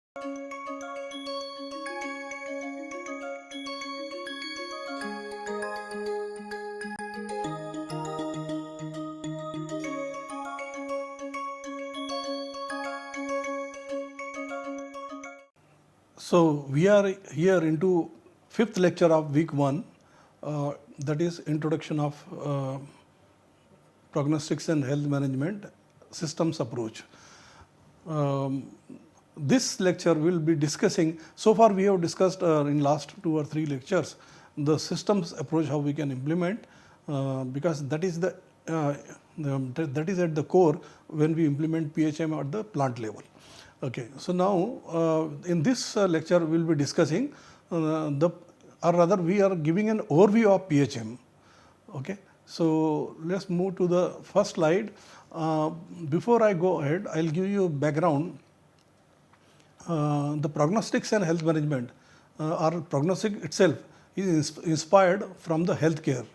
So we are here into fifth lecture of week 1, that is introduction of prognostics and health management systems approach. This lecture will be discussing, so far we have discussed in last 2 or 3 lectures the systems approach, how we can implement, because that is that is at the core when we implement PHM at the plant level. Okay, so now in this lecture we will be discussing or rather we are giving an overview of PHM. Okay, so let's move to the first slide. Before I go ahead, I will give you background. The prognostics and health management or prognostic itself is inspired from the healthcare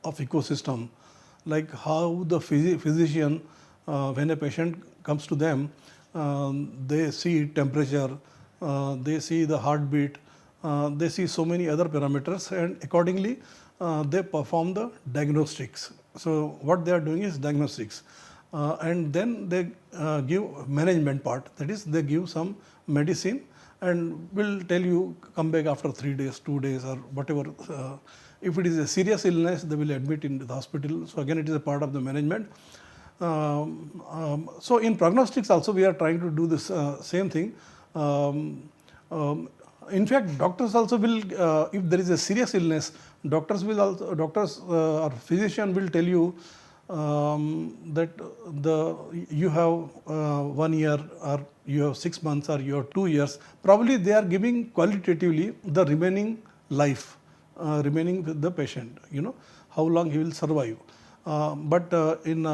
of ecosystem, like how the physician when a patient comes to them, they see temperature, they see the heartbeat, they see so many other parameters, and accordingly they perform the diagnostics. So what they are doing is diagnostics, and then they give management part, that is they give some medicine and will tell you come back after 3 days, 2 days or whatever. If it is a serious illness, they will admit in the hospital. So again, it is a part of the management. So in prognostics also we are trying to do this same thing. In fact, doctors also will, if there is a serious illness, doctors or physician will tell you that you have 1 year or you have 6 months or you have 2 years. Probably they are giving qualitatively the remaining life remaining with the patient, how long he will survive. But in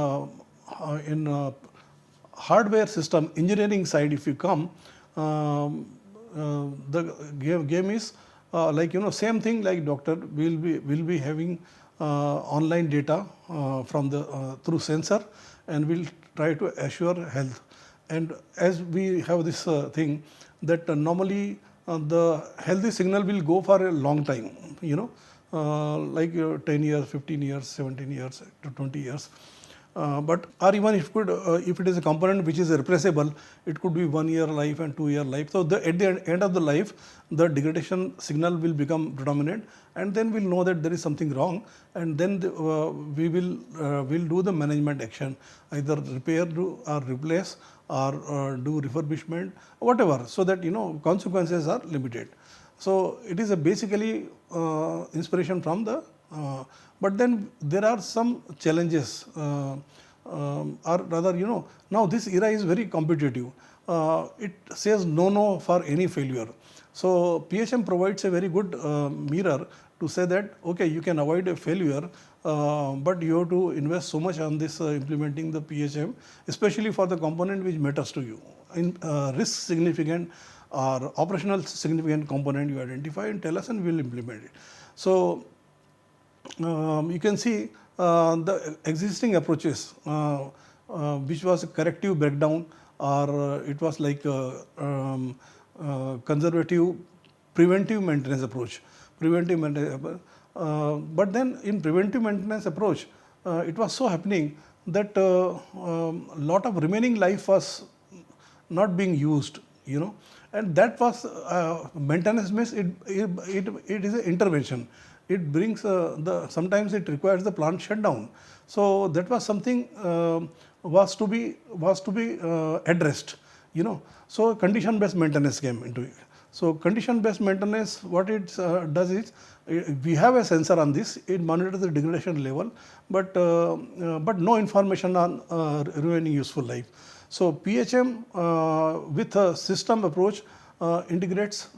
hardware system engineering side, if you come, the game is like same thing, like doctor will be having online data from the through sensor, and will try to assure health. And as we have this thing that normally the healthy signal will go for a long time, like 10 years, 15 years, 17 years to 20 years. But or even if it is a component which is replaceable, it could be 1 year life and 2 year life. So at the end of the life, the degradation signal will become predominant, and then we'll know that there is something wrong, and then we will do the management action, either repair or replace or do refurbishment, whatever, so that consequences are limited. So it is a basically inspiration from the but then there are some challenges, or rather now this era is very competitive. It says no for any failure. So PHM provides a very good mirror to say that okay, you can avoid a failure, but you have to invest so much on this implementing the PHM, especially for the component which matters to you. In risk significant or operational significant component you identify and tell us, and we will implement it. So you can see the existing approaches, which was a corrective breakdown, or it was like conservative preventive maintenance approach. But then in preventive maintenance approach, it was so happening that lot of remaining life was not being used, and that was maintenance means it is an intervention. It brings sometimes it requires the plant shutdown. So that was something was to be addressed, So condition based maintenance came into it. So condition based maintenance, what it does is, we have a sensor on this, it monitors the degradation level, but no information on remaining useful life. So PHM with a system approach integrates,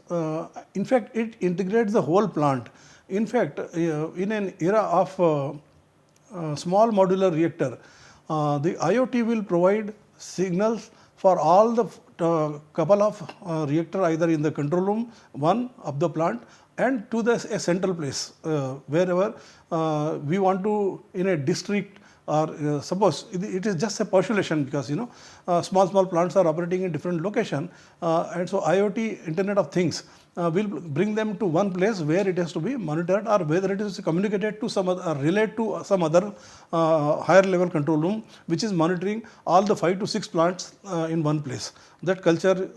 in fact it integrates the whole plant. In fact, in an era of small modular reactor, the IoT will provide signals for all the couple of reactor, either in the control room, one of the plant, and to a central place, wherever we want to, in a district, or suppose it is just a postulation, because small plants are operating in different location, and so IoT, Internet of Things, will bring them to one place where it has to be monitored, or whether it is communicated to some other, relayed to some other higher level control room, which is monitoring all the 5 to 6 plants in one place. That culture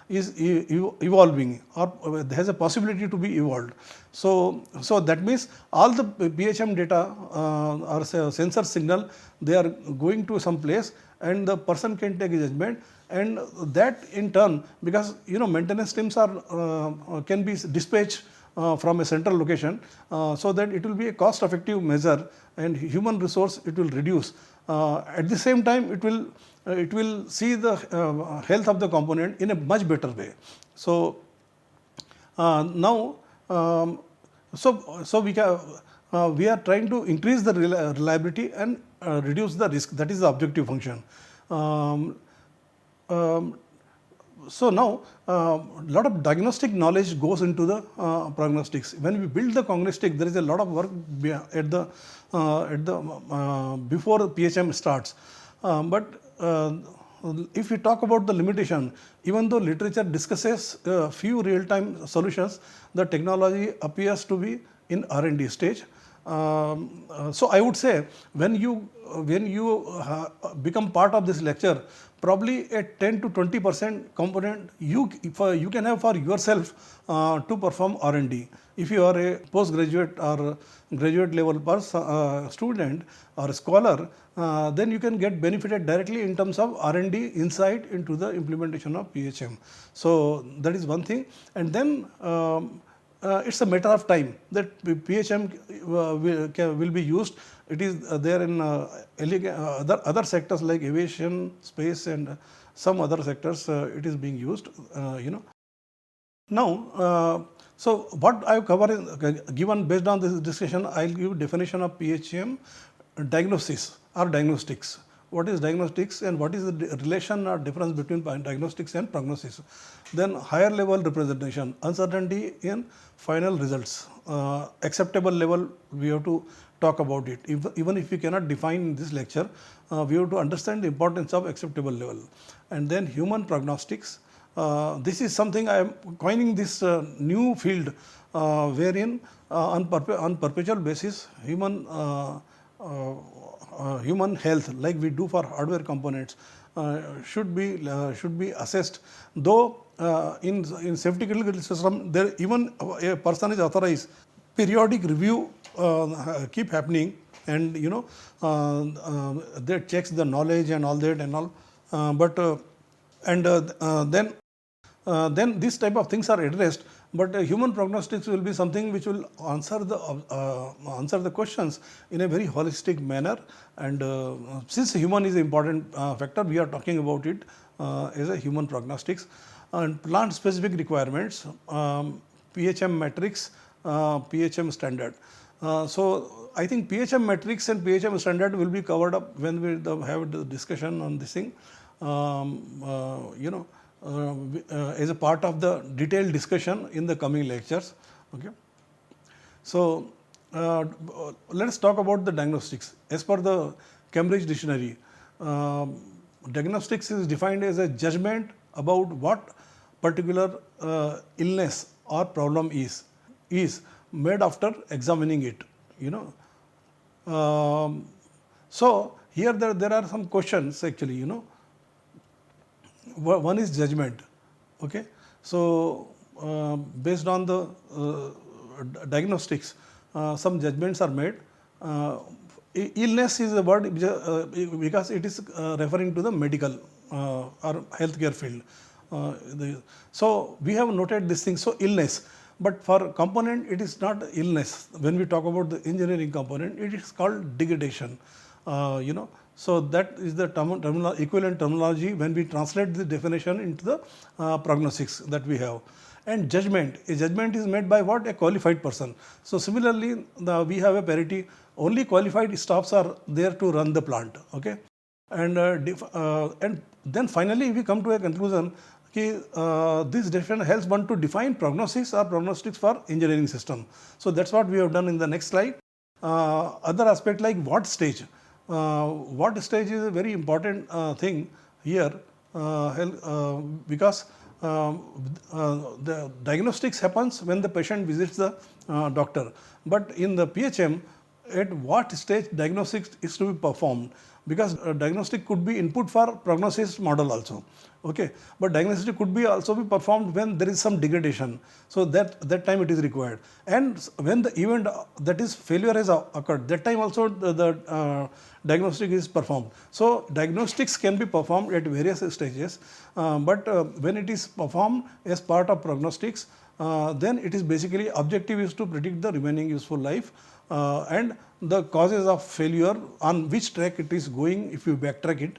is evolving, or has a possibility to be evolved. So that means all the PHM data or sensor signal, they are going to some place, and the person can take a judgment, and that in turn, because maintenance teams are can be dispatched from a central location, so that it will be a cost effective measure, and human resource it will reduce. At the same time, it will see the health of the component in a much better way. So now so we are trying to increase the reliability and reduce the risk. That is the objective function. So now lot of diagnostic knowledge goes into the prognostics. When we build the prognostic, there is a lot of work at the before PHM starts. But if we talk about the limitation, even though literature discusses few real-time solutions, the technology appears to be in R&D stage. So I would say when you become part of this lecture, probably a 10 to 20% component you can have for yourself to perform R&D. If you are a postgraduate or graduate level student or scholar, then you can get benefited directly in terms of R&D insight into the implementation of PHM. So that is one thing. And then it's a matter of time that PHM will be used. It is there in other sectors like aviation, space, and some other sectors. It is being used. Now, so what I have covered, given based on this discussion, I will give definition of PHM diagnosis or diagnostics. What is diagnostics, and what is the relation or difference between diagnostics and prognosis? Then higher level representation, uncertainty in final results, acceptable level, we have to talk about it. Even if we cannot define in this lecture, we have to understand the importance of acceptable level. And then human prognostics. This is something I am coining this new field, wherein on perpetual basis human health, like we do for hardware components, should be assessed. Though in safety critical system, there even a person is authorized. Periodic review keep happening, and they checks the knowledge and all that and all. Then these type of things are addressed. But human prognostics will be something which will answer the questions in a very holistic manner. And since human is an important factor, we are talking about it as a human prognostics. And plant specific requirements, PHM metrics, PHM standard. So I think PHM metrics and PHM standard will be covered up when we have the discussion on this thing. As a part of the detailed discussion in the coming lectures. Okay. So let us talk about the diagnostics. As per the Cambridge Dictionary, diagnostics is defined as a judgment about what particular illness or problem is made after examining it. So here there are some questions actually. One is judgment. Okay. So based on the diagnostics, some judgments are made. Illness is a word because it is referring to the medical or healthcare field. So we have noted this thing. So illness, but for component it is not illness. When we talk about the engineering component, it is called degradation. So that is the equivalent terminology when we translate the definition into the prognostics that we have. And judgment, a judgment is made by what? A qualified person. So similarly, we have a parity. Only qualified staffs are there to run the plant. Okay, and then finally we come to a conclusion. This definition helps one to define prognosis or prognostics for engineering system. So that's what we have done in the next slide. Other aspect like what stage. What stage is a very important thing here, because the diagnostics happens when the patient visits the doctor. But in the PHM, at what stage diagnostics is to be performed, because diagnostic could be input for prognosis model also, okay, but diagnostic could be also be performed when there is some degradation, so that time it is required. And when the event that is failure has occurred, that time also the diagnostic is performed. So diagnostics can be performed at various stages, but when it is performed as part of prognostics, then it is basically objective is to predict the remaining useful life, and the causes of failure, on which track it is going if you backtrack it,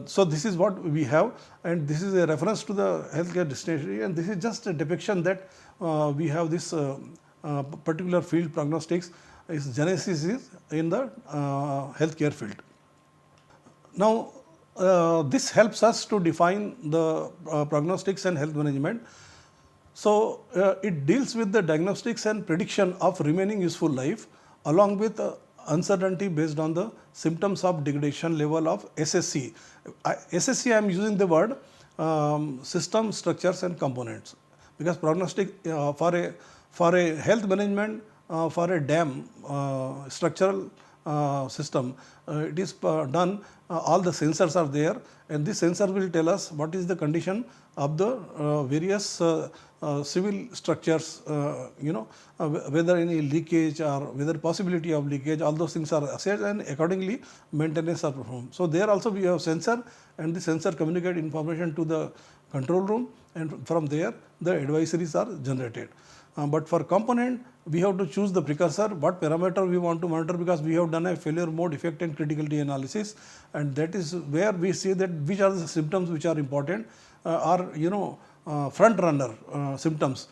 so this is what we have, and this is a reference to the healthcare dictionary, and this is just a depiction that we have this particular field, prognostics. Its genesis is in the healthcare field. Now, this helps us to define the prognostics and health management. So, it deals with the diagnostics and prediction of remaining useful life, along with uncertainty based on the symptoms of degradation level of SSC. SSC, I am using the word system, structures and components, because prognostic for a health management, for a dam structural system, it is done, all the sensors are there, and this sensor will tell us what is the condition of the various civil structures, whether any leakage or whether possibility of leakage, all those things are assessed, and accordingly maintenance are performed. So there also we have sensor, and the sensor communicate information to the control room, and from there the advisories are generated. But for component, we have to choose the precursor, what parameter we want to monitor, because we have done a failure mode, effect and criticality analysis, and that is where we see that which are the symptoms which are important, front runner symptoms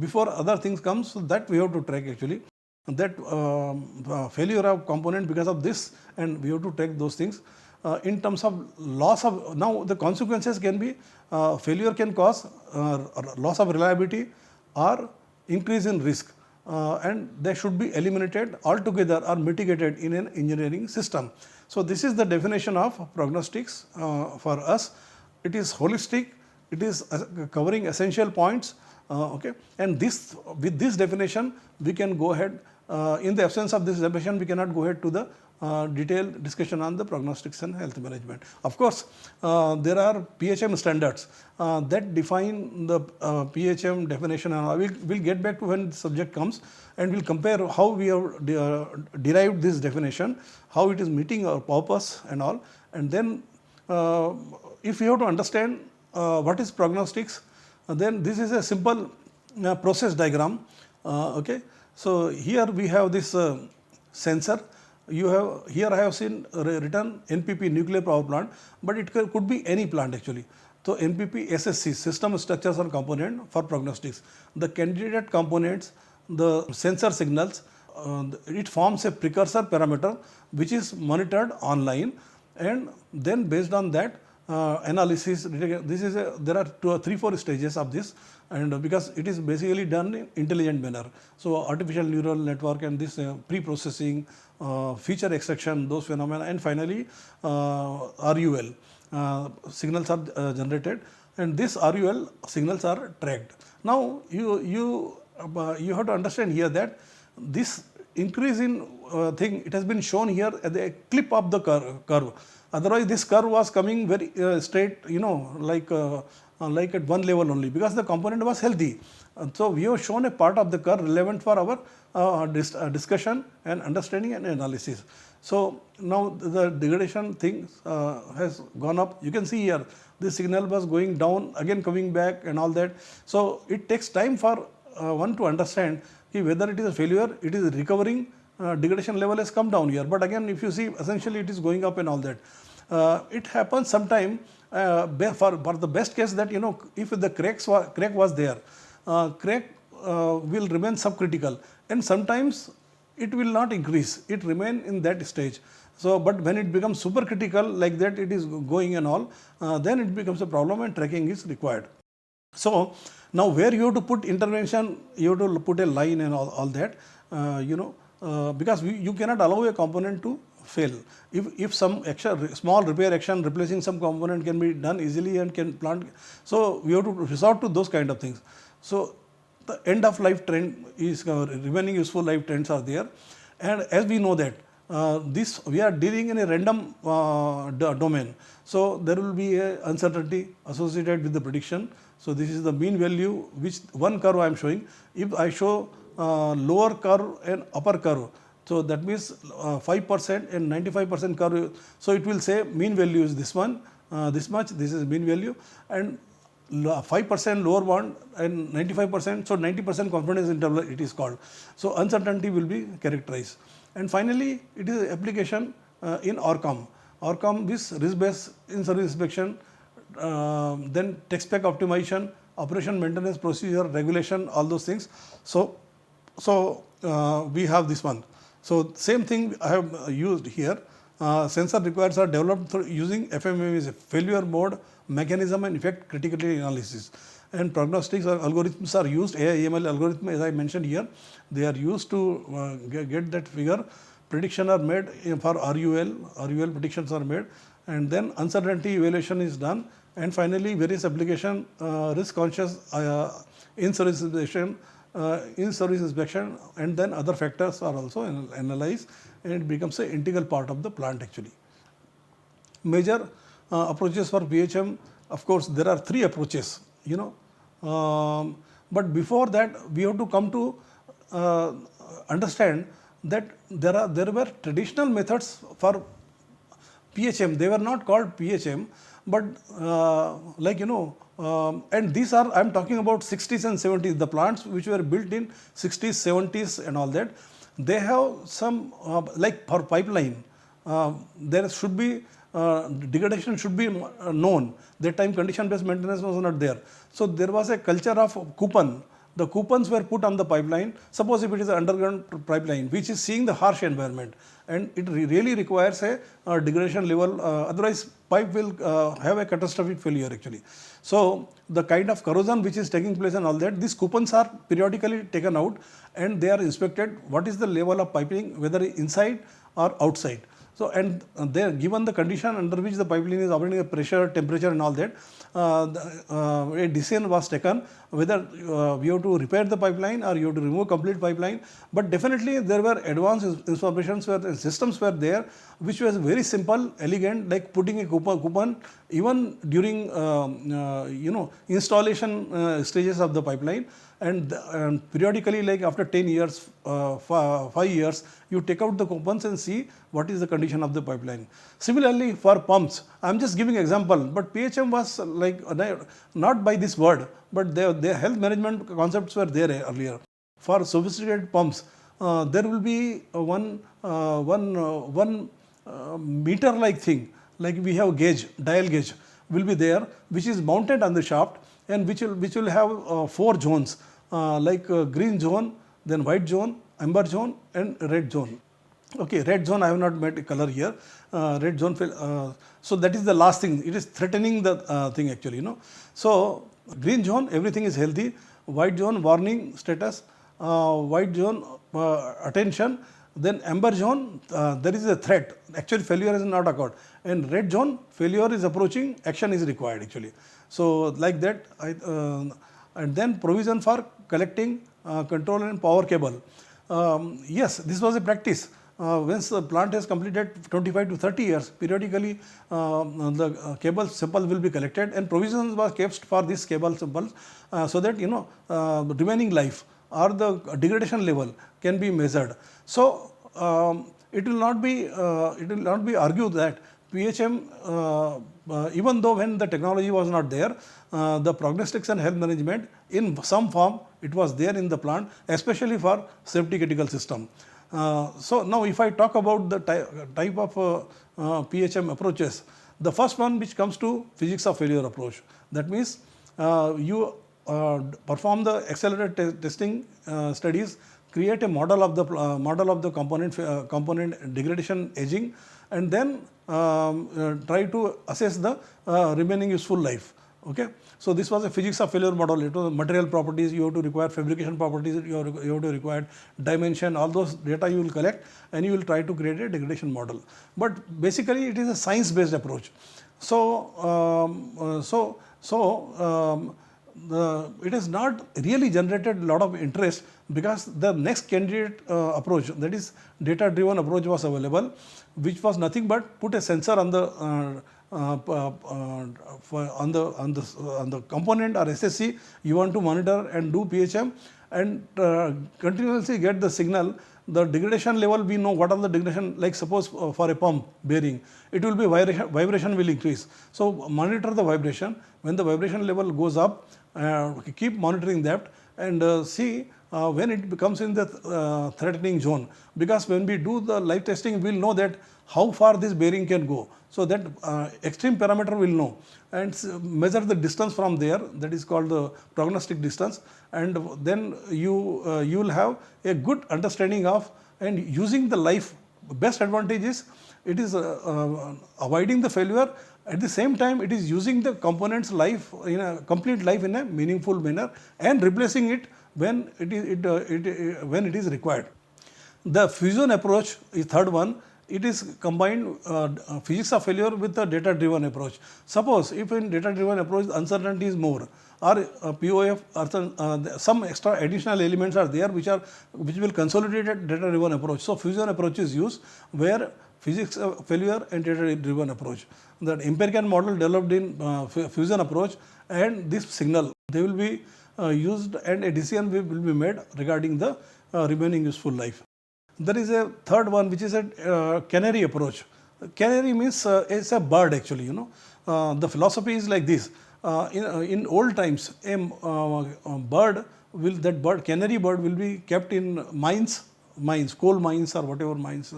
before other things comes, so that we have to track actually. That failure of component because of this, and we have to track those things. In terms of loss of, now the consequences can be, failure can cause loss of reliability or increase in risk, and they should be eliminated altogether or mitigated in an engineering system. So this is the definition of prognostics for us. It is holistic, it is covering essential points, okay, and this, with this definition we can go ahead. In the absence of this definition, we cannot go ahead to the detailed discussion on the prognostics and health management. Of course, there are PHM standards that define the PHM definition, and we'll get back to when the subject comes, and we'll compare how we have derived this definition, how it is meeting our purpose and all. And then if you have to understand what is prognostics, then this is a simple process diagram, okay. So here we have this sensor. You have, here I have seen written NPP, nuclear power plant, but it could be any plant actually. So NPP SSC, system, structures and component for prognostics. The candidate components, the sensor signals, it forms a precursor parameter which is monitored online, and then based on that analysis, this is there are 2 or 3, 4 stages of this, and because it is basically done in intelligent manner. So artificial neural network and this pre-processing, feature extraction, those phenomena, and finally RUL signals are generated, and this RUL signals are tracked. Now you have to understand here that this increase in thing, it has been shown here at the clip of the curve. Otherwise, this curve was coming very straight, like at one level only, because the component was healthy. So we have shown a part of the curve relevant for our discussion and understanding and analysis. So now the degradation thing has gone up. You can see here this signal was going down, again coming back and all that. So it takes time for one to understand whether it is a failure, it is recovering, degradation level has come down here. But again, if you see, essentially it is going up and all that. It happens sometime for the best case that, if the crack was there, crack will remain subcritical, and sometimes it will not increase, it remain in that stage. So, but when it becomes supercritical, like that it is going and all, then it becomes a problem and tracking is required. So now where you have to put intervention, you have to put a line and all that. because you cannot allow a component to fail. If some small repair action replacing some component can be done easily and can plant, so we have to resort to those kind of things. So the end of life trend is remaining useful life trends are there, and as we know that this we are dealing in a random domain, so there will be a uncertainty associated with the prediction. So this is the mean value, which one curve I am showing. If I show lower curve and upper curve, so that means 5% and 95% curve. So it will say mean value is this one, this much. This is mean value, and 5% lower one and 95%. So 90% confidence interval it is called. So uncertainty will be characterized. And finally, it is application in ORCOM. ORCOM is risk-based in-service inspection, then tech spec optimization, operation maintenance procedure, regulation, all those things. So we have this one. So same thing I have used here. Sensor requires are developed through using FMEA is a failure mode, mechanism and effect criticality analysis. And prognostics or algorithms are used, AI/ML algorithm as I mentioned here, they are used to get that figure. Prediction are made for RUL predictions are made, and then uncertainty evaluation is done, and finally various application risk conscious in-service inspection, and then other factors are also analyzed, and it becomes an integral part of the plant actually. Major approaches for PHM, of course there are 3 approaches, but before that we have to come to understand that there were traditional methods for PHM. They were not called PHM, but and these are, I am talking about 60s and 70s, the plants which were built in 60s, 70s and all that. They have some like for pipeline, there should be degradation should be known. That time condition based maintenance was not there. So there was a culture of coupon. The coupons were put on the pipeline. Suppose if it is an underground pipeline which is seeing the harsh environment, and it really requires a degradation level, otherwise pipe will have a catastrophic failure actually. So the kind of corrosion which is taking place and all that, these coupons are periodically taken out and they are inspected. What is the level of piping, whether inside or outside. So and they are given the condition under which the pipeline is operating, the pressure, temperature and all that, a decision was taken whether we have to repair the pipeline or you have to remove complete pipeline. But definitely there were advanced informations where systems were there which was very simple, elegant, like putting a coupon even during installation stages of the pipeline, and periodically, like after 10 years, 5 years, you take out the coupons and see what is the condition of the pipeline. Similarly, for pumps, I am just giving example, but PHM was like not by this word, but their health management concepts were there earlier. For sophisticated pumps, there will be one meter like thing, like we have gauge, dial gauge will be there, which is mounted on the shaft, and which will have 4 zones, like green zone, then white zone, amber zone and red zone. Okay, red zone I have not made a color here. Red zone, so that is the last thing. It is threatening the thing actually, So green zone, everything is healthy. White zone, warning status. White zone, attention. Then amber zone, there is a threat. Actually, failure has not occurred. And red zone, failure is approaching. Action is required actually. So like that, and then provision for collecting, control and power cable. Yes, this was a practice. Once the plant has completed 25 to 30 years, periodically the cable samples will be collected, and provisions was kept for these cable samples, so that the remaining life or the degradation level can be measured. So it will not be argued that PHM, even though when the technology was not there, the prognostics and health management in some form it was there in the plant, especially for safety critical system. So now if I talk about the type of PHM approaches, the first one which comes to physics of failure approach. That means you perform the accelerated testing studies, create a model of the component degradation aging, and then try to assess the remaining useful life Okay, so this was a physics of failure model. It was material properties, you have to require fabrication properties, you have to require dimension, all those data you will collect and you will try to create a degradation model. But basically it is a science based approach. So, it has not really generated a lot of interest because the next candidate approach, that is data driven approach, was available, which was nothing but put a sensor on the on the component or SSC you want to monitor and do PHM and continuously get the signal. The degradation level, we know what are the degradation, like suppose for a pump bearing, it will be vibration will increase. So monitor the vibration. When the vibration level goes up, keep monitoring that and see when it becomes in the threatening zone. Because when we do the live testing, we will know that how far this bearing can go. So that extreme parameter will know and measure the distance from there, that is called the prognostic distance, and then you will have a good understanding of and using the life. Best advantage is it is avoiding the failure. At the same time, it is using the component's life in a complete life in a meaningful manner and replacing it when when it is required. The fusion approach is third one. It is combined physics of failure with the data driven approach. Suppose if in data driven approach uncertainty is more, or POF or some extra additional elements are there which will consolidate a data driven approach. So fusion approach is used where physics of failure and data driven approach. That empirical model developed in fusion approach and this signal, they will be used and a decision will be made regarding the remaining useful life. There is a third one which is a canary approach. Canary means it's a bird actually, the philosophy is like this. In old times, canary bird will be kept in mines, coal mines or whatever mines,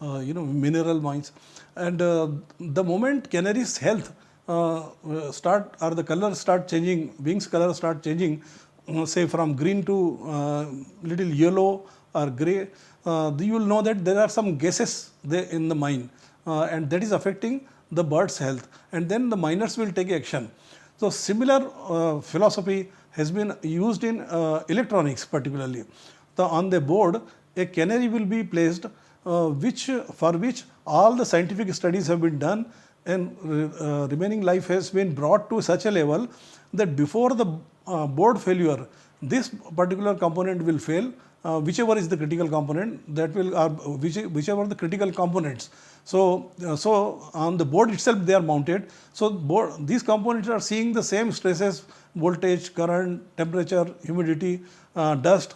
mineral mines. And the moment canary's health the color start changing, wings color start changing, say from green to little yellow or grey, you will know that there are some gases there in the mine and that is affecting the bird's health, and then the miners will take action. So all philosophy has been used in electronics particularly. On the board, a canary will be placed for which all the scientific studies have been done and remaining life has been brought to such a level that before the board failure, this particular component will fail, whichever is the critical component, that will whichever the critical components. So on the board itself they are mounted. So these components are seeing the same stresses, voltage, current, temperature, humidity, dust.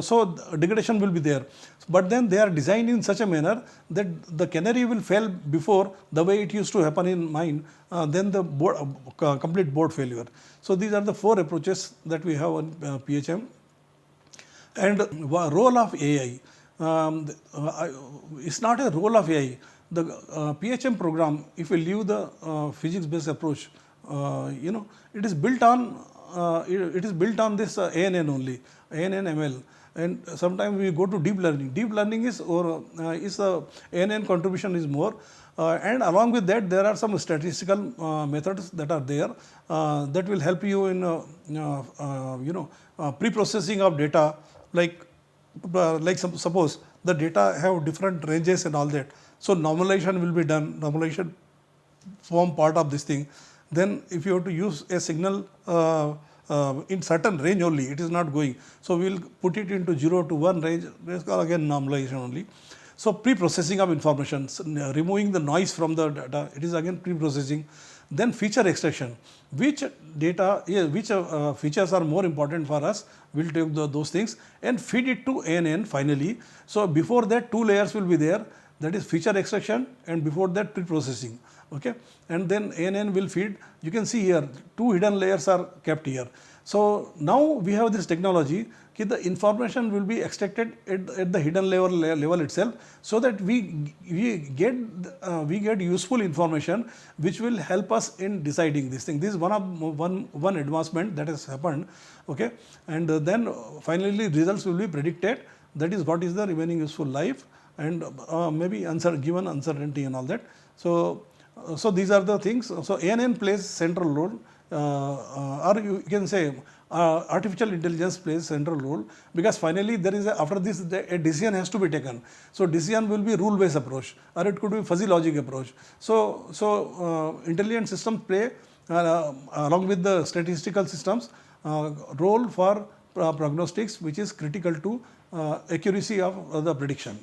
So degradation will be there, but then they are designed in such a manner that the canary will fail before the way it used to happen in mine, then the complete board failure. So these are the 4 approaches that we have on PHM. And role of AI, it's not a role of AI. The PHM program, if we leave the physics based approach, it is built on this ANN only, ANN ML, and sometimes we go to deep learning. Deep learning is ANN contribution is more, and along with that there are some statistical methods that are there that will help you in pre-processing of data. Like suppose the data have different ranges and all that. So normalization will be done. Normalization form part of this thing. Then if you have to use a signal in certain range only, it is not going. So we will put it into 0 to 1 range. This is called again normalization only. So pre-processing of information, removing the noise from the data, it is again pre-processing. Then feature extraction, which features are more important for us, we will take those things and feed it to ANN finally. So before that 2 layers will be there, that is feature extraction, and before that pre-processing. Okay, and then ANN will feed. You can see here 2 hidden layers are kept here. So now we have this technology, the information will be extracted at the hidden level itself, so that we get useful information which will help us in deciding this thing. This is one advancement that has happened. Okay, and then finally results will be predicted. That is what is the remaining useful life, and maybe given uncertainty and all that. So these are the things. So ANN plays central role or you can say artificial intelligence plays central role, because finally there is after this a decision has to be taken. So decision will be rule based approach, or it could be fuzzy logic approach. So intelligent systems play along with the statistical systems role for prognostics, which is critical to accuracy of the prediction.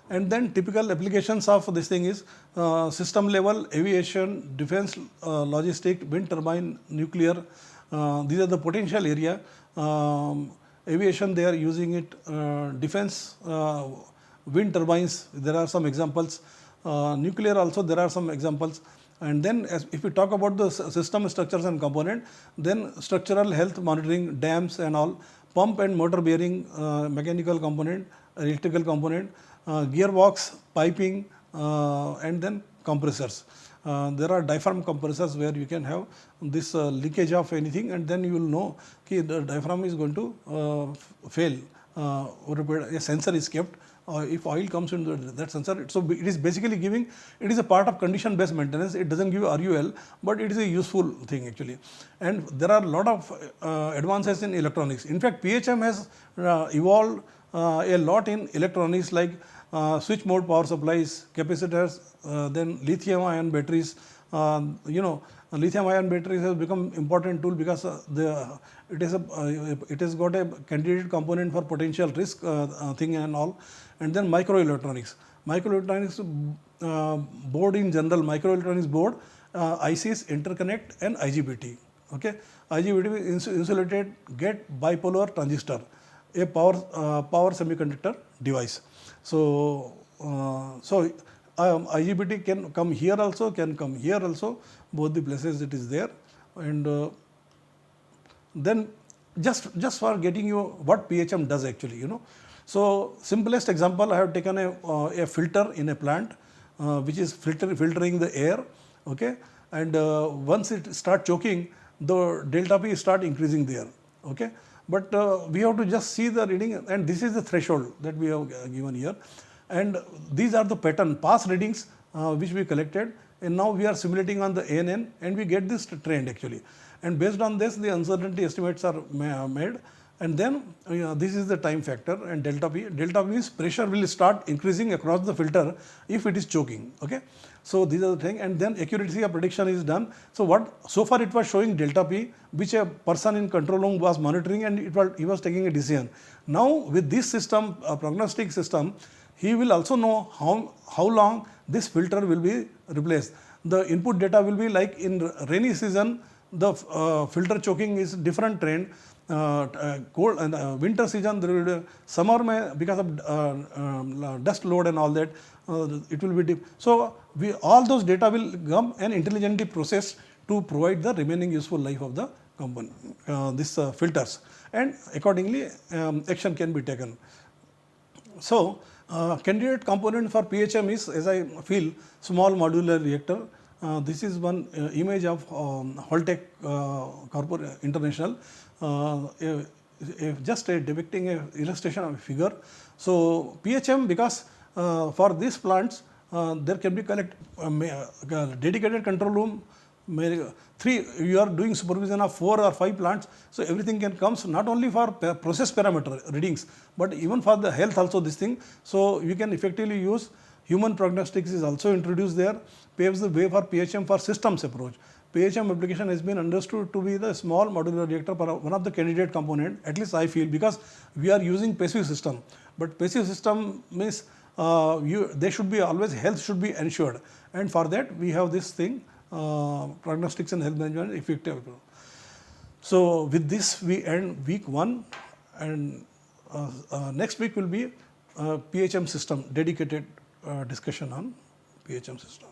And then typical applications of this thing is system level, aviation, defense, logistic, wind turbine, nuclear. These are the potential area. Aviation, they are using it. Defense, wind turbines, there are some examples. Nuclear also, there are some examples. And then if we talk about the system structures and component, then structural health monitoring, dams and all, pump and motor bearing, mechanical component, electrical component, gearbox, piping, and then compressors. There are diaphragm compressors where you can have this leakage of anything, and then you will know that the diaphragm is going to fail. A sensor is kept. If oil comes into that sensor, so it is basically giving, it is a part of condition based maintenance. It doesn't give RUL, but it is a useful thing actually. And there are a lot of advances in electronics. In fact, PHM has evolved a lot in electronics, like switch mode power supplies, capacitors, then lithium ion batteries. Lithium ion batteries has become important tool because it has got a candidate component for potential risk thing and all. And then microelectronics board in general, microelectronics board, ICs, interconnect and IGBT. Okay, IGBT is insulated gate bipolar transistor, a power semiconductor device. So IGBT can come here also, can come here also, both the places it is there. And then just for getting you what PHM does actually, So simplest example, I have taken a filter in a plant which is filtering the air, okay, and once it start choking, the delta P start increasing there, okay. But we have to just see the reading, and this is the threshold that we have given here. And these are the pattern, past readings which we collected, and now we are simulating on the ANN, and we get this trend actually. And based on this, the uncertainty estimates are made. And then this is the time factor and delta P. Delta P means pressure will start increasing across the filter if it is choking, okay. So these are the thing, and then accuracy of prediction is done. So far it was showing delta P, which a person in control room was monitoring, and he was taking a decision. Now with this system, prognostic system, he will also know how long this filter will be replaced. The input data will be like in rainy season, the filter choking is different trend. Cold and winter season, there will be summer because of dust load and all that, it will be deep. So all those data will come and intelligently processed to provide the remaining useful life of the component, this filters, and accordingly action can be taken. So candidate component for PHM is, as I feel, small modular reactor. This is one image of Holtec Corporate International, just depicting a illustration of a figure. So PHM, because for these plants there can be dedicated control room. You are doing supervision of 4 or 5 plants, so everything can comes not only for process parameter readings, but even for the health also this thing. So you can effectively use human prognostics is also introduced there, paves the way for PHM for systems approach. PHM application has been understood to be the small modular reactor, one of the candidate component, at least I feel, because we are using passive system. But passive system means they should be always, health should be ensured, and for that we have this thing, prognostics and health management effective. So with this we end week 1, and next week will be PHM system, dedicated discussion on PHM system.